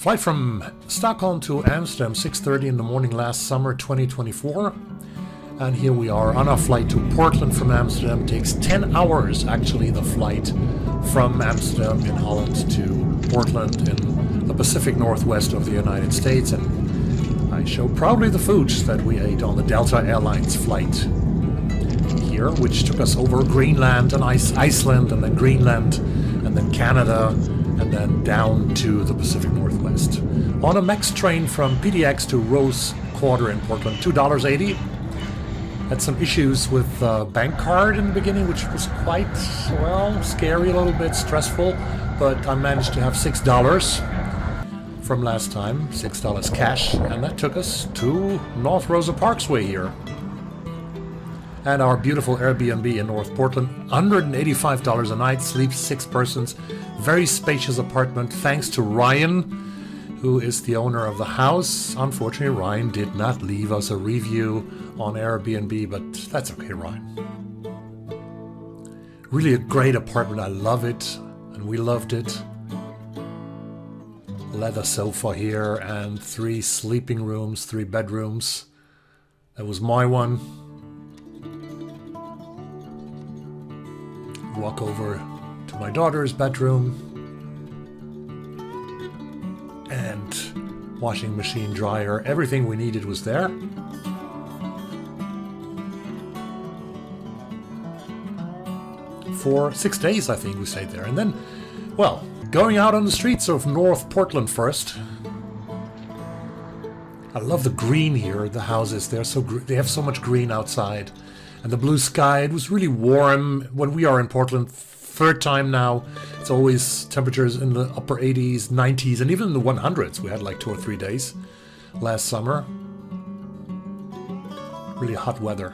Flight from Stockholm to Amsterdam, 6:30 in the morning last summer, 2024. And here we are on our flight to Portland from Amsterdam. It takes 10 hours, actually, the flight from Amsterdam in Holland to Portland in the Pacific Northwest of the United States. And I show proudly the foods that we ate on the Delta Airlines flight here, which took us over Greenland and Iceland, and then Greenland, and then Canada, and then down to the Pacific Northwest. On a MEX train from PDX to Rose Quarter in Portland, $2.80. Had some issues with bank card in the beginning, which was quite, well, scary, a little bit stressful, but I managed to have $6 from last time, $6 cash, and that took us to North Rosa Parkway here. And our beautiful Airbnb in North Portland, $185 a night, sleeps 6 persons, very spacious apartment, thanks to Ryan, who is the owner of the house. Unfortunately, Ryan did not leave us a review on Airbnb, but that's okay, Ryan. Really a great apartment. I love it, and we loved it. Leather sofa here, and 3 sleeping rooms, 3 bedrooms. That was my one. Walk over to my daughter's bedroom. And washing machine, dryer, everything we needed was there. For 6 days, I think we stayed there. And then, well, going out on the streets of North Portland first. I love the green here, the houses. They have so much green outside. And the blue sky, it was really warm when we are in Portland. 3rd time now. It's always temperatures in the upper 80s, 90s, and even in the 100s. We had like 2 or 3 days last summer. Really hot weather.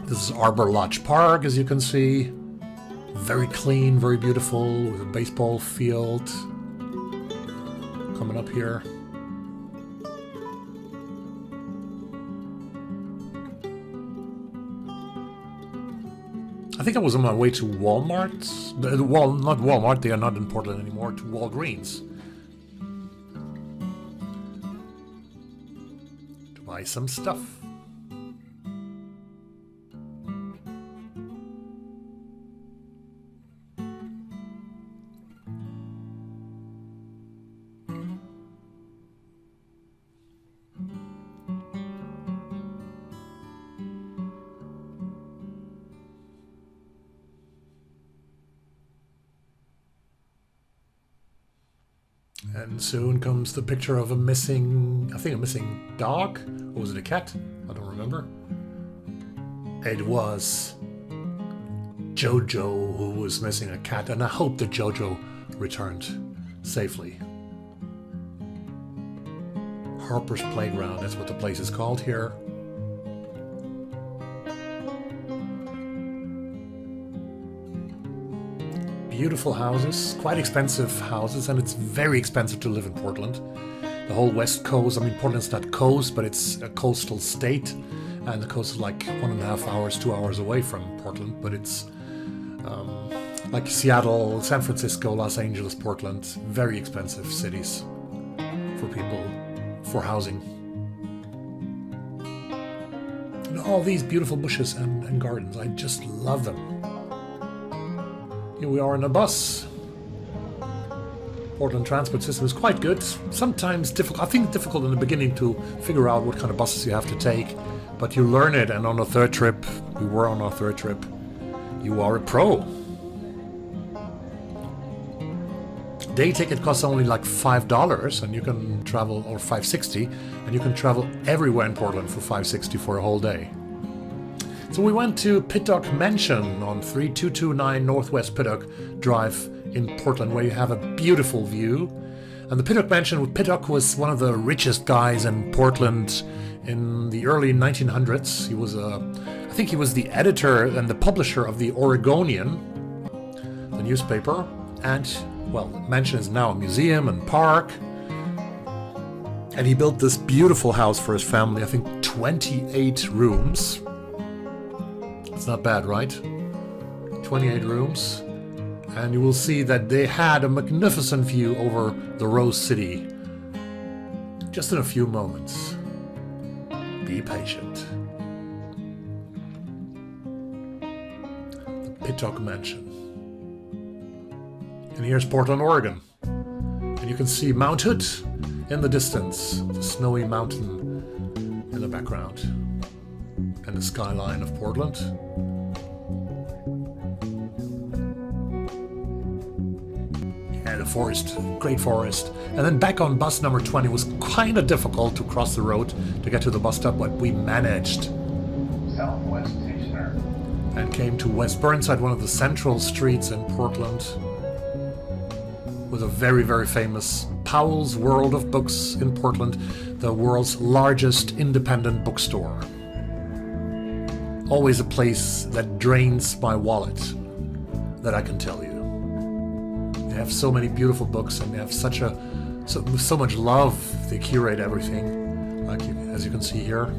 This is Arbor Lodge Park, as you can see. Very clean, very beautiful, with a baseball field coming up here. I think I was on my way to Walmart. Not Walmart, they are not in Portland anymore, to Walgreens. To buy some stuff. And soon comes the picture of a missing dog? Or was it a cat? I don't remember. It was Jojo who was missing a cat, and I hope that Jojo returned safely. Harper's Playground, that's what the place is called here. Beautiful houses, quite expensive houses, and it's very expensive to live in Portland. The whole west coast, I mean, Portland's not coast, but it's a coastal state, and the coast is like 1.5 hours, 2 hours away from Portland, but it's like Seattle, San Francisco, Los Angeles, Portland, very expensive cities for people, for housing. And all these beautiful bushes and gardens, I just love them. Here we are in a bus. Portland transport system is quite good. Sometimes difficult. I think difficult in the beginning to figure out what kind of buses you have to take, but you learn it. And on the 3rd trip, we were on our 3rd trip, you are a pro. Day ticket costs only like $5, and you can travel, or $5.60, and you can travel everywhere in Portland for $5.60 for a whole day. So we went to Pittock Mansion on 3229 Northwest Pittock Drive in Portland, where you have a beautiful view. And the Pittock Mansion, Pittock was one of the richest guys in Portland in the early 1900s. He was I think he was the editor and the publisher of the Oregonian, the newspaper. And, well, the mansion is now a museum and park. And he built this beautiful house for his family, I think 28 rooms. It's not bad, right? 28 rooms. And you will see that they had a magnificent view over the Rose City just in a few moments. Be patient. The Pittock Mansion. And here's Portland, Oregon. And you can see Mount Hood in the distance, the snowy mountain in the background, and the skyline of Portland. And the forest, great forest. And then back on bus number 20 was kind of difficult to cross the road to get to the bus stop, but we managed. Southwest Stationer. And came to West Burnside, one of the central streets in Portland, with a very, very famous Powell's World of Books in Portland, the world's largest independent bookstore. Always a place that drains my wallet, that I can tell you. They have so many beautiful books, and they have so much love. They curate everything, like as you can see here.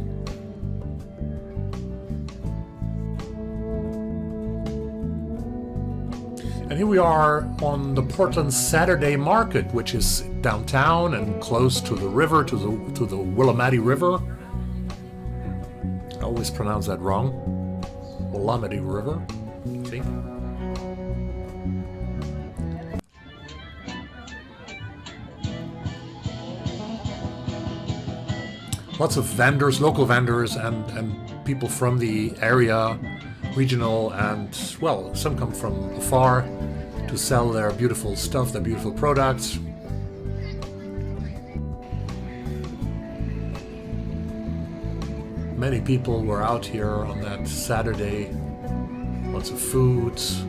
And here we are on the Portland Saturday Market, which is downtown and close to the river, to the Willamette River. I always pronounce that wrong. Willamette River, I think. Lots of vendors, local vendors, and people from the area, regional, and, well, some come from afar to sell their beautiful stuff, their beautiful products. Many people were out here on that Saturday. Lots of foods,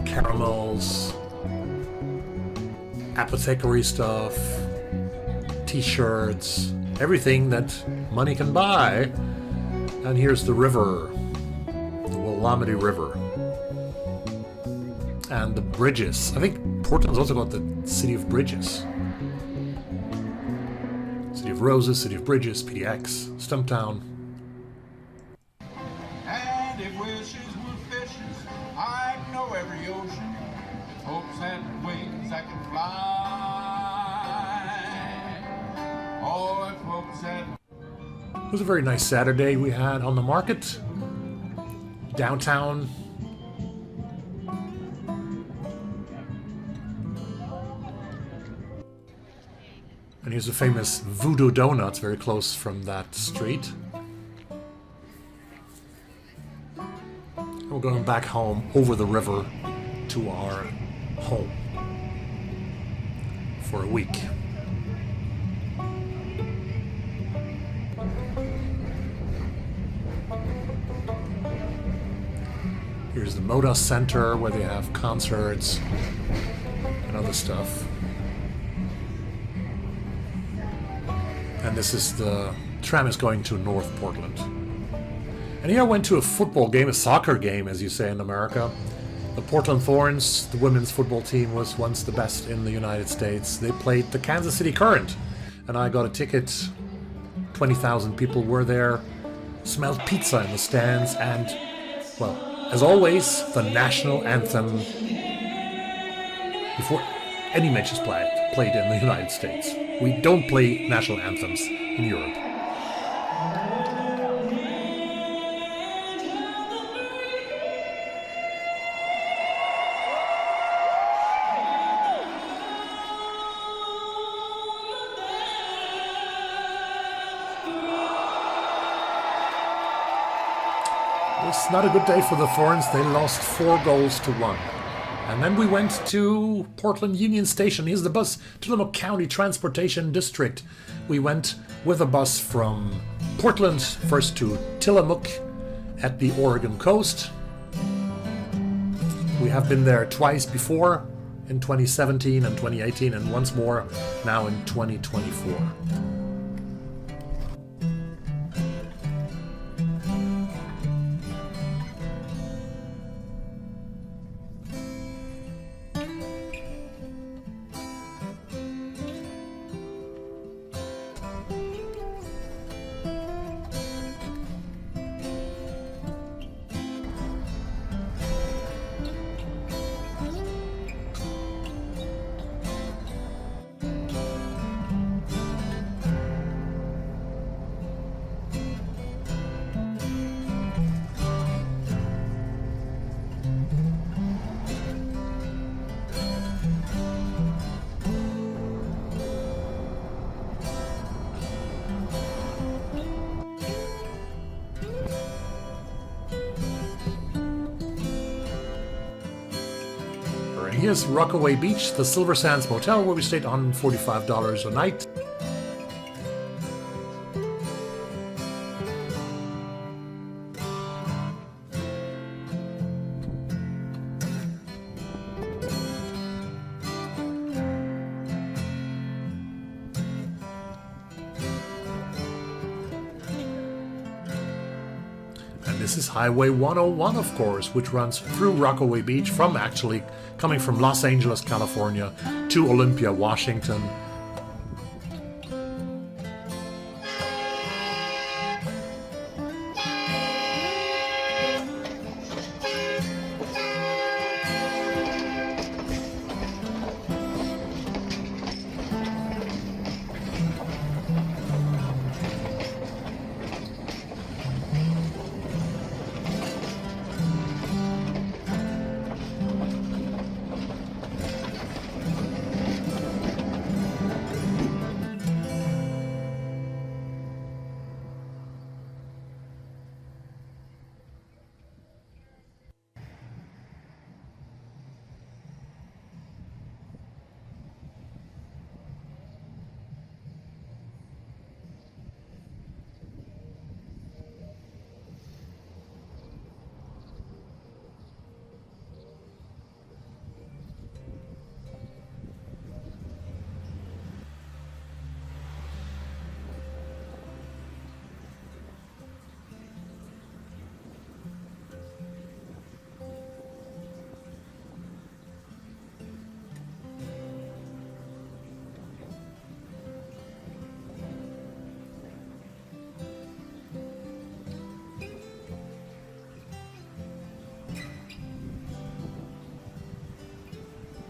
caramels, apothecary stuff, t-shirts, everything that money can buy. And here's the river, the Willamette River. And the bridges. I think Portland's also got the City of Bridges. City of Roses, City of Bridges, PDX, Stumptown. And if wishes were fishes, I'd know every ocean. If hopes had wings, I could fly. Oh, if hopes had... It was a very nice Saturday we had on the market. Downtown. And here's the famous Voodoo Donuts, very close from that street. And we're going back home over the river to our home for a week. Here's the Moda Center where they have concerts and other stuff. And this is the tram is going to North Portland. And here I went to a football game, a soccer game, as you say in America. The Portland Thorns, the women's football team, was once the best in the United States. They played the Kansas City Current, and I got a ticket. 20,000 people were there, smelled pizza in the stands, and, well, as always, the national anthem before any match is played in the United States. We don't play national anthems in Europe. It's not a good day for the Thorns. They lost 4-1. And then we went to Portland Union Station. Here's the bus, Tillamook County Transportation District. We went with a bus from Portland first to Tillamook at the Oregon coast. We have been there twice before, in 2017 and 2018, and once more now in 2024. here's Rockaway Beach, the Silver Sands Motel, where we stayed on $45 a night. This is Highway 101, of course, which runs through Rockaway Beach coming from Los Angeles, California to Olympia, Washington.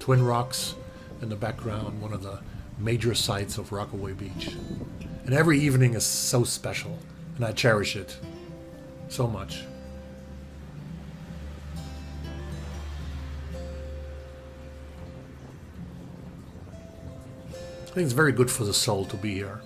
Twin Rocks in the background, one of the major sites of Rockaway Beach. And every evening is so special, and I cherish it so much. I think it's very good for the soul to be here.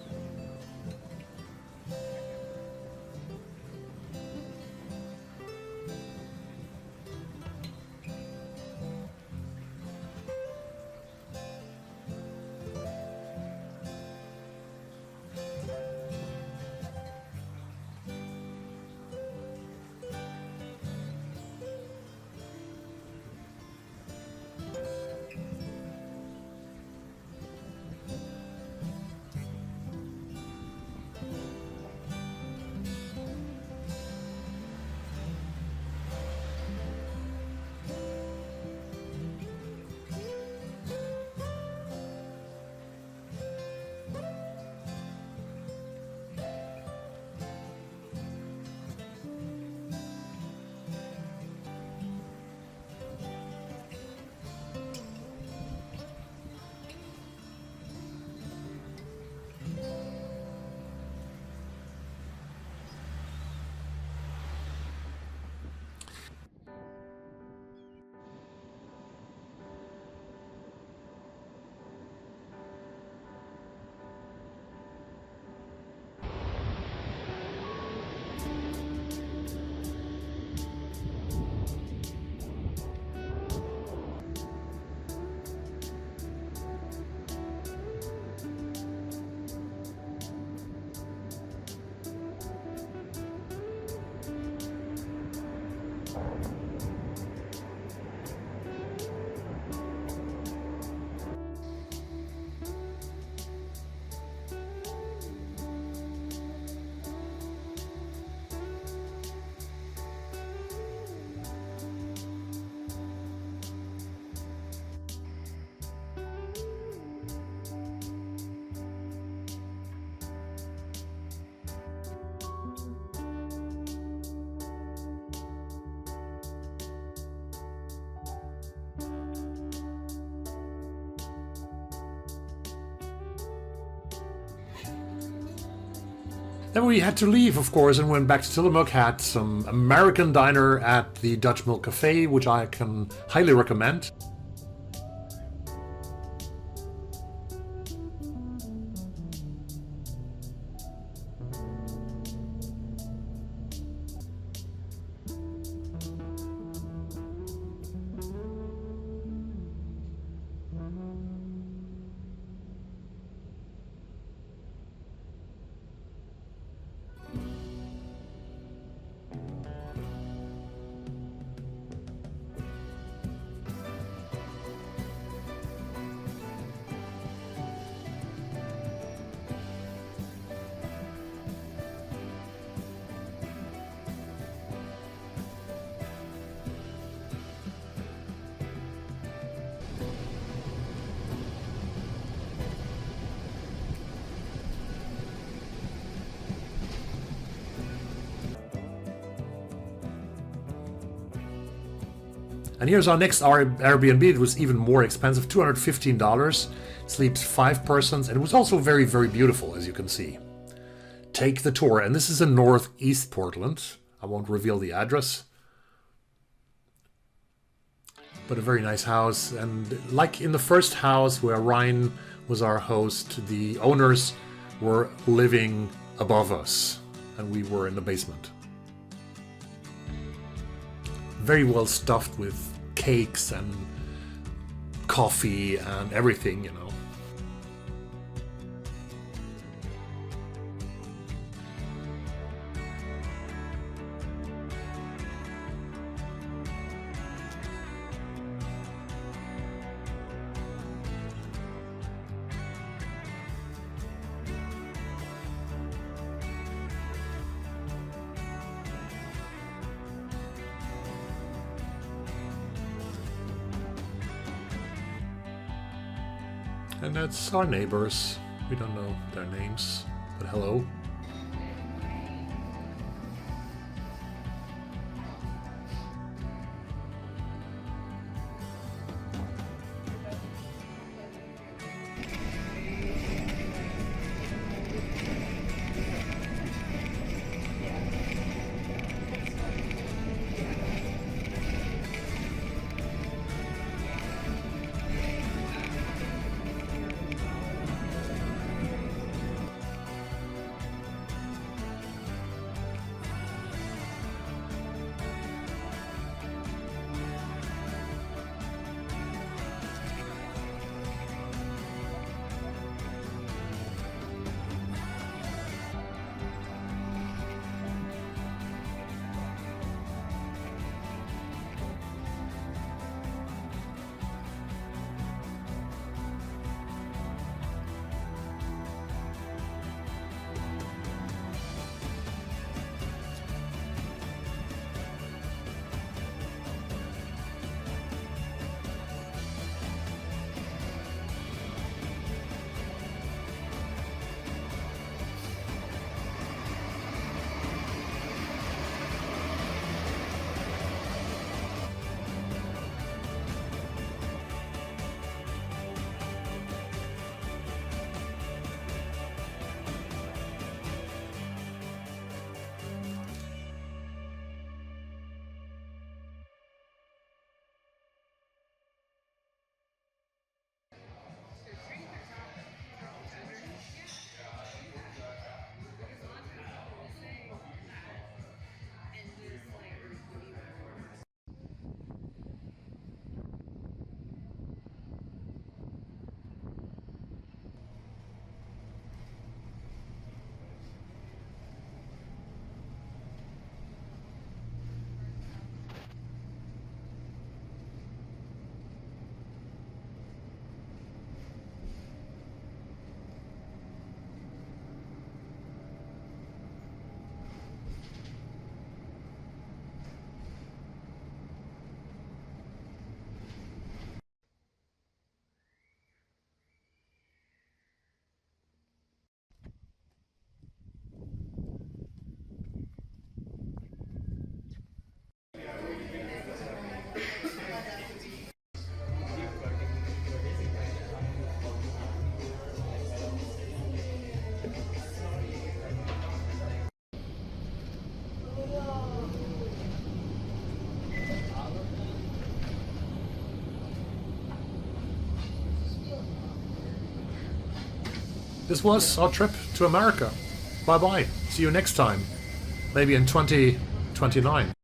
Then we had to leave, of course, and went back to Tillamook, had some American diner at the Dutch Mill Cafe, which I can highly recommend. And here's our next Airbnb. It was even more expensive, $215. It sleeps 5 persons, and it was also very, very beautiful, as you can see. Take the tour, and this is in northeast Portland. I won't reveal the address. But a very nice house, and like in the first house where Ryan was our host, the owners were living above us, and we were in the basement. Very well stuffed with cakes and coffee and everything, you know. And that's our neighbors. We don't know their names, but hello. This was our trip to America. Bye bye. See you next time. Maybe in 2029.